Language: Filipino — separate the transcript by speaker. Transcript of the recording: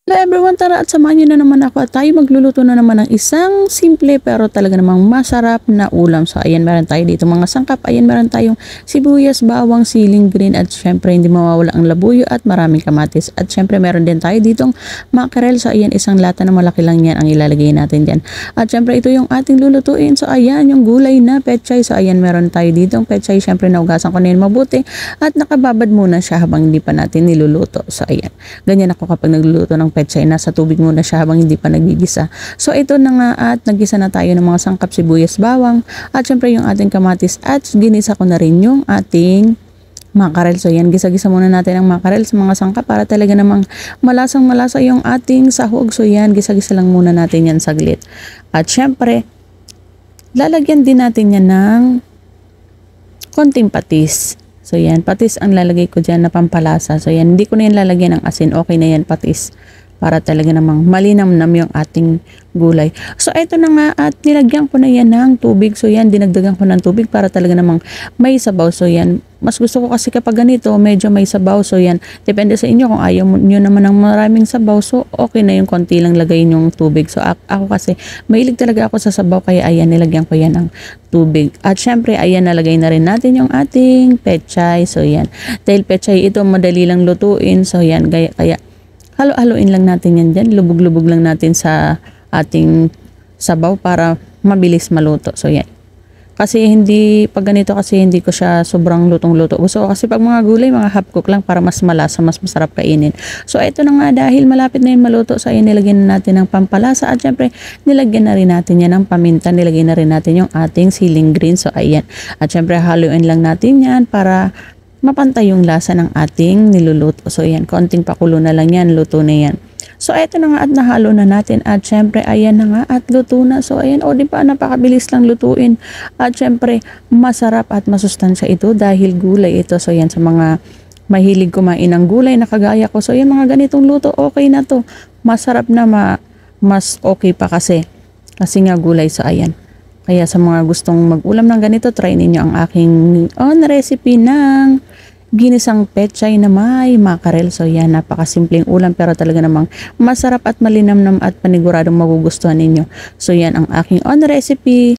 Speaker 1: Hello everyone, tara at samahan nyo na naman ako at tayo magluluto na naman ng isang simple pero talaga namang masarap na ulam. So ayan, meron tayo dito mga sangkap. Ayan, meron tayong sibuyas, bawang, siling green at syempre hindi mawawala ang labuyo at maraming kamatis. At syempre meron din tayo ditong mackerel. So ayan, isang lata na malaki lang yan ang ilalagay natin dyan. At syempre ito yung ating lulutuin. So ayan, yung gulay na pechay. So ayan, meron tayo ditong pechay. Syempre naugasan ko na yun mabuti at nakababad muna siya habang hindi pa natin niluluto. So ayan, ganyan ako kapag nagluluto ng pechay, nasa tubig muna siya habang hindi pa nagigisa. So ito na nga at nagisa na tayo ng mga sangkap, sibuyas, bawang at syempre yung ating kamatis at ginisa ko na rin yung ating mackerel. So yan, gisa-gisa muna natin ang mackerel sa mga sangkap para talaga namang malasang malasa yung ating sahog. So yan, gisa-gisa lang muna natin yan saglit. At syempre, lalagyan din natin yan ng konting patis. So yan, patis ang lalagay ko dyan na pampalasa. So yan, hindi ko na yan lalagyan ng asin. Okay na yan, patis. Para talaga namang malinamnam yung ating gulay. So ito na nga at nilagyan ko na yan ng tubig. So yan, dinagdagan ko ng tubig para talaga namang may sabaw. So yan, mas gusto ko kasi kapag ganito, medyo may sabaw. So yan, depende sa inyo kung ayaw nyo naman ng maraming sabaw. So okay na yung konti lang lagay yung tubig. So ako kasi, mahilig talaga ako sa sabaw kaya ayan, nilagyan ko yan ng tubig. At syempre, ayan, nalagay na rin natin yung ating pechay. So yan, dahil pechay ito madali lang lutuin. So yan, kaya halo-haloin lang natin yan dyan. Lubog-lubog lang natin sa ating sabaw para mabilis maluto. So yan. Kasi pag ganito kasi hindi ko siya sobrang lutong-luto. Gusto ko kasi pag mga gulay, mga half cook lang para mas malasa, mas masarap kainin. So ito na nga, dahil malapit na yun maluto, so ayan, nilagyan na natin ng pampalasa at syempre nilagyan na rin natin yan ng paminta, nilagyan na rin natin yung ating siling green. So ayan. At syempre haluin lang natin yan para mapantay yung lasa ng ating niluluto. So ayan, konting pakulo na lang yan, luto na yan. So eto na nga at nahalo na natin at syempre ayan na nga at luto na. So ayan, o diba, napakabilis lang lutuin at syempre masarap at masustansya ito dahil gulay ito. So ayan, sa mga mahilig kumain ng gulay na kagaya ko, so ayan, mga ganitong luto, okay na to. Masarap na, mas okay pa kasi nga gulay. So ayan, kaya sa mga gustong mag-ulam ng ganito, try ninyo ang aking recipe ng ginisang pechay na may mackerel. So yan, napakasimpleng ulam pero talaga namang masarap at malinamnam at paniguradong magugustuhan ninyo. So yan ang aking recipe.